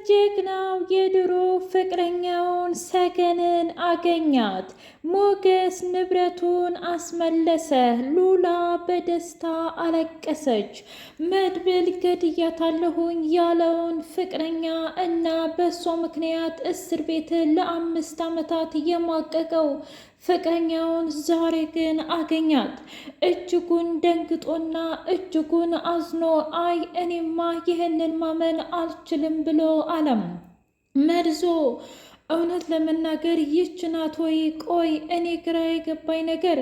ጀግናው የድሮ ፍቅረኛውን ሰገንን አገኛት። ሞገስ ንብረቱን አስመለሰ። ሉላ በደስታ አለቀሰች። መድብል ገድያታለሁኝ ያለውን ፍቅረኛ እና በሷ ምክንያት እስር ቤት ለ5 ዓመታት የማቀቀው ፍቅረኛውን ዛሬ ግን አገኛት። እጅጉን ደንግጦና እጅጉን አዝኖ አይ እኔማ ይህንን ማመን አልችልም ብሎ አለም። መርዞ እውነት ለመናገር ይህች ናት ወይ? ቆይ እኔ ግራ የገባኝ ነገር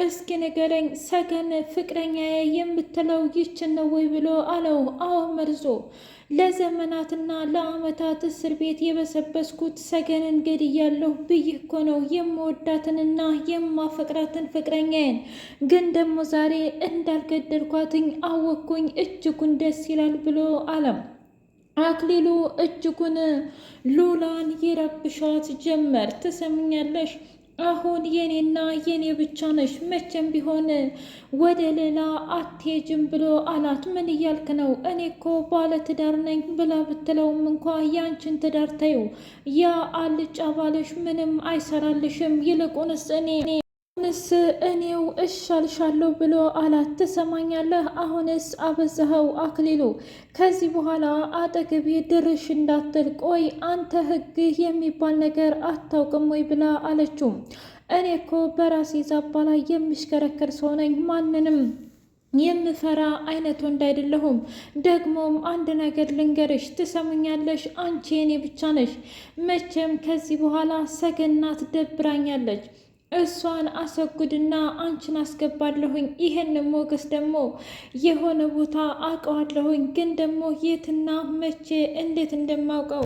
እስኪ ንገረኝ፣ ሰገን ፍቅረኛዬ የምትለው ይችን ነው ወይ ብሎ አለው። አዎ መርዞ፣ ለዘመናትና ለዓመታት እስር ቤት የበሰበስኩት ሰገንን ገድያለሁ ብዬ እኮ ነው የምወዳትንና የማፈቅራትን ፍቅረኛዬን። ግን ደግሞ ዛሬ እንዳልገደልኳትኝ አወቅኩኝ። እጅጉን ደስ ይላል ብሎ አለም። አክሊሉ እጅጉን ሉላን ይረብሻት ጀመር። ትሰምኛለሽ? አሁን የኔና የኔ ብቻ ነሽ፣ መቼም ቢሆን ወደ ሌላ አትሄጅም ብሎ አላት። ምን እያልክ ነው? እኔ እኮ ባለ ትዳር ነኝ ብላ ብትለውም እንኳ ያንቺን ትዳር ተይው፣ ያ አልጫ ባለሽ ምንም አይሰራልሽም። ይልቁንስ እኔው እሻልሻለሁ ብሎ አላት። ትሰማኛለህ? አሁንስ አበዛኸው አክሊሉ፣ ከዚህ በኋላ አጠገቤ ድርሽ እንዳትል። ቆይ አንተ ህግ የሚባል ነገር አታውቅም ወይ ብላ አለችው። እኔ እኮ በራሴ ዛባ ላይ የሚሽከረከር ሰው ነኝ፣ ማንንም የምፈራ አይነት ወንድ አይደለሁም። ደግሞም አንድ ነገር ልንገርሽ፣ ትሰሙኛለሽ? አንቺ የኔ ብቻ ነሽ። መቼም ከዚህ በኋላ ሰገናት ደብራኛለች። እሷን አሰጉድና አንቺን አስገባለሁኝ። ይህን ሞገስ ደግሞ የሆነ ቦታ አውቀዋለሁኝ፣ ግን ደግሞ የትና መቼ እንዴት እንደማውቀው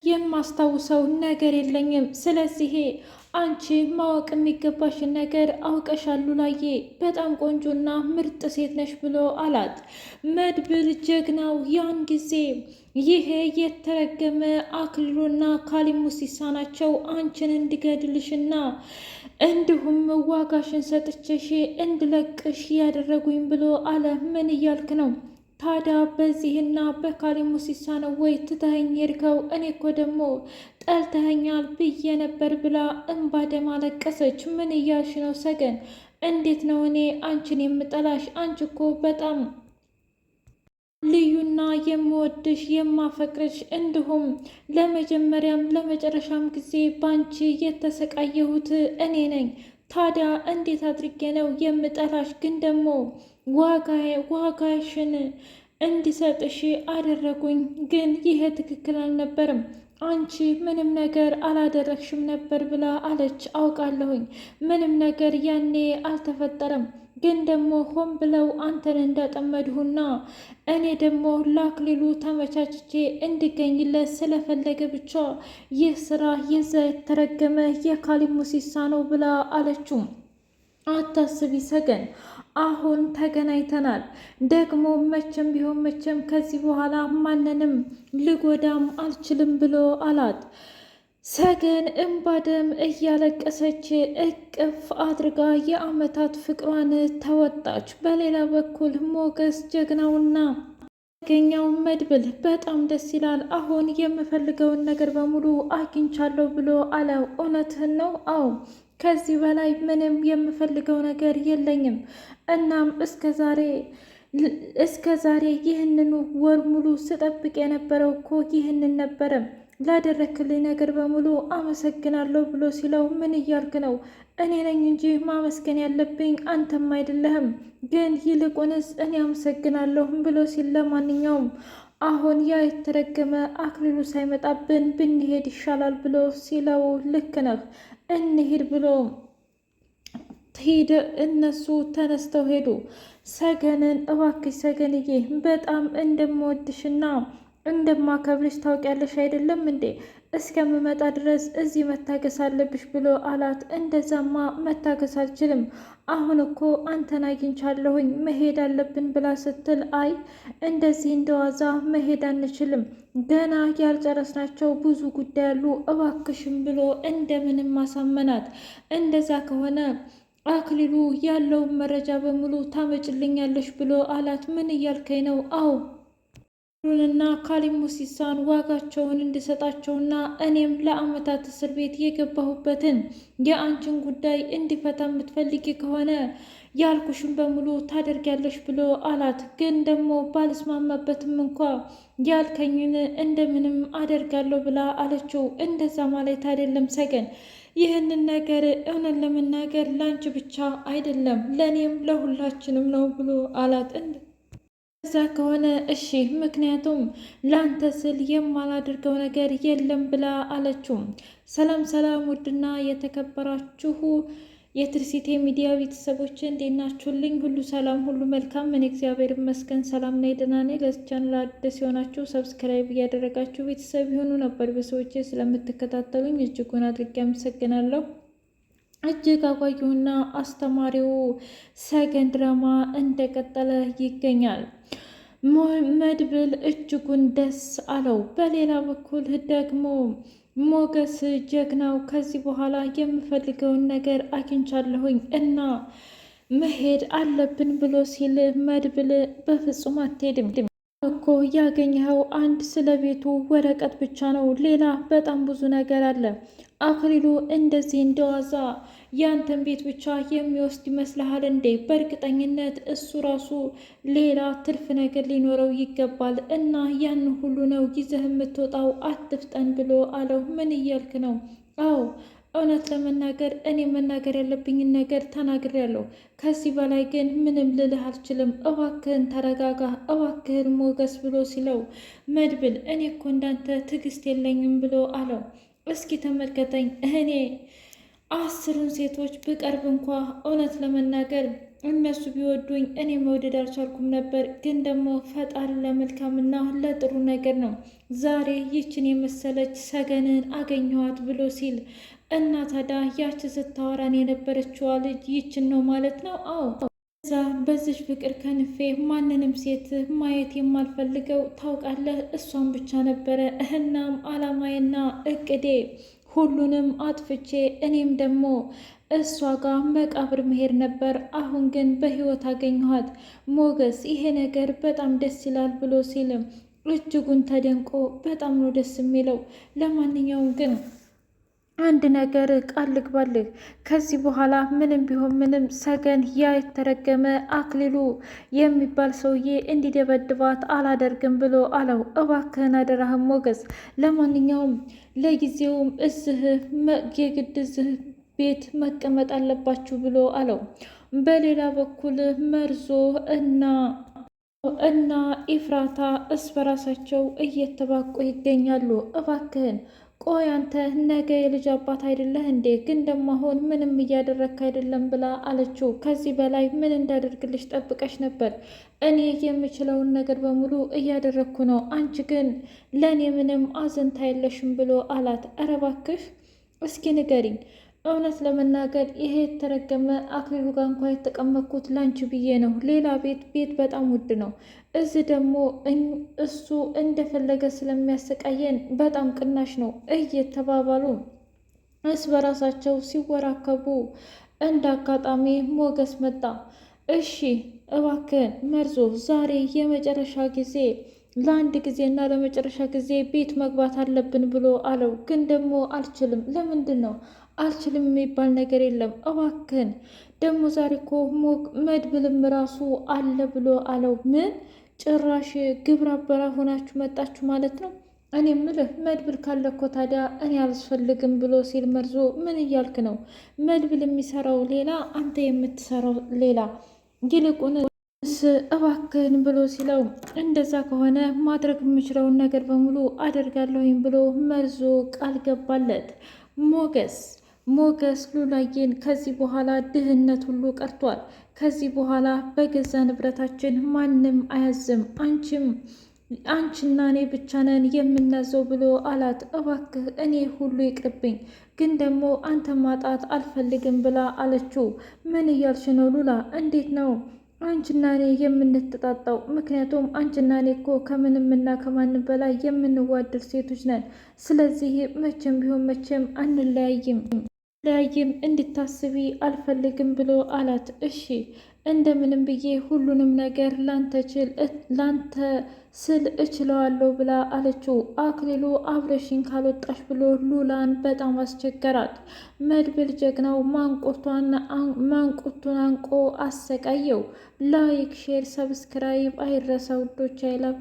የማስታውሰው ነገር የለኝም። ስለዚህ አንቺ ማወቅ የሚገባሽን ነገር አውቀሻሉ። ላዬ በጣም ቆንጆና ምርጥ ሴት ነሽ ብሎ አላት። መድብል ጀግናው ያን ጊዜ ይሄ የተረገመ አክሊሉና ካሊብ ሙሲሳ ናቸው አንቺን እንድገድልሽና እንዲሁም ዋጋሽን ሰጥቼሽ እንድለቅሽ ያደረጉኝ ብሎ አለ። ምን እያልክ ነው ታዲያ? በዚህና በካሊብ ሙሲሳ ነው ወይ ትተኸኝ ሄድከው? እኔ እኮ ደግሞ ጠልተኸኛል ብዬ ነበር ብላ እንባ ደም አለቀሰች። ምን እያልሽ ነው ሰገን? እንዴት ነው እኔ አንቺን የምጠላሽ? አንቺ እኮ በጣም ልዩና የምወድሽ የማፈቅርሽ፣ እንዲሁም ለመጀመሪያም ለመጨረሻም ጊዜ ባንቺ የተሰቃየሁት እኔ ነኝ። ታዲያ እንዴት አድርጌ ነው የምጠላሽ? ግን ደግሞ ዋጋሽን እንዲሰጥሽ አደረጉኝ። ግን ይሄ ትክክል አልነበርም። አንቺ ምንም ነገር አላደረግሽም ነበር ብላ አለች። አውቃለሁኝ ምንም ነገር ያኔ አልተፈጠረም። ግን ደግሞ ሆን ብለው አንተን እንዳጠመድሁና እኔ ደግሞ ለአክሊሉ ተመቻችቼ እንድገኝለት ስለፈለገ ብቻ ይህ ስራ የዛ የተረገመ የካሊብ ሙሲሳ ነው ብላ አለችው። አታስቢ ሰገን፣ አሁን ተገናኝተናል። ደግሞ መቼም ቢሆን መቼም ከዚህ በኋላ ማንንም ልጎዳም አልችልም ብሎ አላት። ሰገን እንባ ደም እያለቀሰች እቅፍ አድርጋ የዓመታት ፍቅሯን ተወጣች። በሌላ በኩል ሞገስ ጀግናውና ያገኘው መድብል በጣም ደስ ይላል። አሁን የምፈልገውን ነገር በሙሉ አግኝቻለሁ ብሎ አለው። እውነትህን ነው? አዎ፣ ከዚህ በላይ ምንም የምፈልገው ነገር የለኝም። እናም እስከ ዛሬ ይህንን ወር ሙሉ ስጠብቅ የነበረው እኮ ይህንን ነበረ። ላደረክልኝ ነገር በሙሉ አመሰግናለሁ ብሎ ሲለው፣ ምን እያልክ ነው? እኔ ነኝ እንጂ ማመስገን ያለብኝ አንተም አይደለህም። ግን ይልቁንስ እኔ አመሰግናለሁ ብሎ ሲል፣ ለማንኛውም አሁን ያ የተረገመ አክሊሉ ሳይመጣብን ብንሄድ ይሻላል ብሎ ሲለው፣ ልክ ነህ እንሂድ ብሎ ሄደ። እነሱ ተነስተው ሄዱ። ሰገንን እባክሽ ሰገንዬ በጣም እንደምወድሽና እንደማከብርሽ ታውቂያለሽ አይደለም እንዴ? እስከምመጣ ድረስ እዚህ መታገስ አለብሽ ብሎ አላት። እንደዛማ መታገስ አልችልም፣ አሁን እኮ አንተን አግኝቻለሁኝ መሄድ አለብን ብላ ስትል፣ አይ እንደዚህ እንደዋዛ መሄድ አንችልም፣ ገና ያልጨረስናቸው ብዙ ጉዳይ አሉ፣ እባክሽም ብሎ እንደምንም ማሳመናት። እንደዛ ከሆነ አክሊሉ ያለውን መረጃ በሙሉ ታመጭልኛለሽ ብሎ አላት። ምን እያልከኝ ነው? አዎ ሩንና ካሊብ ሙሲሳን ዋጋቸውን እንድሰጣቸውና እኔም ለአመታት እስር ቤት የገባሁበትን የአንቺን ጉዳይ እንዲፈታ የምትፈልጊ ከሆነ ያልኩሽን በሙሉ ታደርጊያለሽ ብሎ አላት። ግን ደግሞ ባልስማማበትም እንኳ ያልከኝን እንደምንም አደርጋለሁ ብላ አለችው። እንደዛ ማለት አይደለም ሰገን፣ ይህንን ነገር እውነት ለመናገር ላንቺ ብቻ አይደለም ለእኔም ለሁላችንም ነው ብሎ አላት። እዛ ከሆነ እሺ፣ ምክንያቱም ላንተ ስል የማላደርገው ነገር የለም ብላ አለችው። ሰላም ሰላም! ውድና የተከበራችሁ የትርሲቴ ሚዲያ ቤተሰቦች እንዴት ናችሁልኝ? ሁሉ ሰላም፣ ሁሉ መልካም። ምን እግዚአብሔር ይመስገን ሰላም ነኝ፣ ደህና ነኝ። ለዚህ ቻናል አዲስ የሆናችሁ ሰብስክራይብ እያደረጋችሁ ቤተሰብ የሆኑ ነበር በሰዎች ስለምትከታተሉኝ እጅጉን አድርጌ አመሰግናለሁ። እጅግ አጓጊውና አስተማሪው ሰገን ድራማ እንደቀጠለ ይገኛል። መድብል እጅጉን ደስ አለው። በሌላ በኩል ደግሞ ሞገስ ጀግናው ከዚህ በኋላ የምፈልገውን ነገር አግኝቻለሁኝ እና መሄድ አለብን ብሎ ሲል መድብል በፍጹም አትሄድም እኮ ያገኘኸው አንድ ስለ ቤቱ ወረቀት ብቻ ነው፣ ሌላ በጣም ብዙ ነገር አለ። አክሊሉ እንደዚህ እንደዋዛ ያንተን ቤት ብቻ የሚወስድ ይመስልሃል እንዴ? በእርግጠኝነት እሱ ራሱ ሌላ ትርፍ ነገር ሊኖረው ይገባል እና ያን ሁሉ ነው ይዘህ የምትወጣው፣ አትፍጠን ብሎ አለው። ምን እያልክ ነው? አዎ እውነት ለመናገር እኔ መናገር ያለብኝን ነገር ተናግሬያለሁ። ከዚህ በላይ ግን ምንም ልልህ አልችልም። እባክህን ተረጋጋ፣ እባክህን ሞገስ ብሎ ሲለው መድብል እኔ እኮ እንዳንተ ትዕግስት የለኝም ብሎ አለው። እስኪ ተመልከተኝ፣ እኔ 10ን ሴቶች ብቀርብ እንኳ እውነት ለመናገር እነሱ ቢወዱኝ እኔ መውደድ አልቻልኩም ነበር። ግን ደግሞ ፈጣሪ ለመልካምና ለጥሩ ነገር ነው ዛሬ ይችን የመሰለች ሰገንን አገኘኋት ብሎ ሲል እና ታዲያ ያች ስታወራን የነበረችዋ ልጅ ይችን ነው ማለት ነው? አዎ እዛ በዚች ፍቅር ከንፌ ማንንም ሴት ማየት የማልፈልገው ታውቃለህ፣ እሷን ብቻ ነበረ። እናም አላማዬና እቅዴ ሁሉንም አጥፍቼ እኔም ደግሞ እሷ ጋር መቃብር መሄድ ነበር። አሁን ግን በህይወት አገኘኋት። ሞገስ ይሄ ነገር በጣም ደስ ይላል ብሎ ሲልም እጅጉን ተደንቆ በጣም ነው ደስ የሚለው። ለማንኛውም ግን አንድ ነገር ቃል ልግባልህ፣ ከዚህ በኋላ ምንም ቢሆን ምንም ሰገን ያ የተረገመ አክሊሉ የሚባል ሰውዬ እንዲደበድባት አላደርግም ብሎ አለው። እባክህን አደራህም ሞገስ፣ ለማንኛውም ለጊዜውም እዚህ የግድ እዚህ ቤት መቀመጥ አለባችሁ ብሎ አለው። በሌላ በኩል መርዞ እና ኢፍራታ እስ በራሳቸው እየተባቁ ይገኛሉ። እባክህን ቆይ አንተ ነገ የልጅ አባት አይደለህ እንዴ? ግን ደግሞ አሁን ምንም እያደረግክ አይደለም ብላ አለችው። ከዚህ በላይ ምን እንዳደርግልሽ ጠብቀሽ ነበር? እኔ የምችለውን ነገር በሙሉ እያደረግኩ ነው። አንቺ ግን ለእኔ ምንም አዘንታ የለሽም ብሎ አላት። ኧረ እባክሽ እስኪ ንገሪኝ፣ እውነት ለመናገር ይሄ የተረገመ አክሊሉ ጋር እንኳ የተቀመጥኩት ላንቺ ብዬ ነው። ሌላ ቤት በጣም ውድ ነው። እዚህ ደግሞ እሱ እንደፈለገ ስለሚያሰቃየን በጣም ቅናሽ ነው እየተባባሉ እስ በራሳቸው ሲወራከቡ እንደ አጋጣሚ ሞገስ መጣ። እሺ እባክህን መርዞ ዛሬ የመጨረሻ ጊዜ ለአንድ ጊዜና ለመጨረሻ ጊዜ ቤት መግባት አለብን ብሎ አለው። ግን ደግሞ አልችልም። ለምንድን ነው? አልችልም የሚባል ነገር የለም። እባክህን ደግሞ ዛሬ እኮ መድብልም ራሱ አለ ብሎ አለው። ምን ጭራሽ ግብረ አበራ ሆናችሁ መጣችሁ ማለት ነው? እኔ ምልህ መድብል ካለ እኮ ታዲያ እኔ አልፈልግም ብሎ ሲል መርዞ ምን እያልክ ነው? መድብል የሚሰራው ሌላ፣ አንተ የምትሰራው ሌላ። ይልቁን እባክህን ብሎ ሲለው እንደዛ ከሆነ ማድረግ የምችለውን ነገር በሙሉ አደርጋለሁኝ ብሎ መርዞ ቃል ገባለት። ሞገስ ሉላዬን ከዚህ በኋላ ድህነት ሁሉ ቀርቷል። ከዚህ በኋላ በገዛ ንብረታችን ማንም አያዝም፣ አንቺና እኔ ብቻ ነን የምናዘው ብሎ አላት። እባክህ እኔ ሁሉ ይቅርብኝ፣ ግን ደግሞ አንተ ማጣት አልፈልግም ብላ አለችው። ምን እያልሽ ነው ሉላ? እንዴት ነው አንቺና እኔ የምንተጣጣው? ምክንያቱም አንቺና እኔ እኮ ከምንምና ከማንም በላይ የምንዋደድ ሴቶች ነን። ስለዚህ መቼም ቢሆን መቼም አንለያይም እንድታስቢ አልፈልግም ብሎ አላት። እሺ እንደምንም ብዬ ሁሉንም ነገር ላንተ ስል እችለዋለሁ ብላ አለችው። አክሊሉ አብረሽኝ ካልወጣሽ ብሎ ሉላን በጣም አስቸገራት። መድብል ጀግናው ማንቁርቱን አንቆ አሰቃየው። ላይክ ሼር ሰብስክራይብ አይረሳ ውዶች። አይላፍ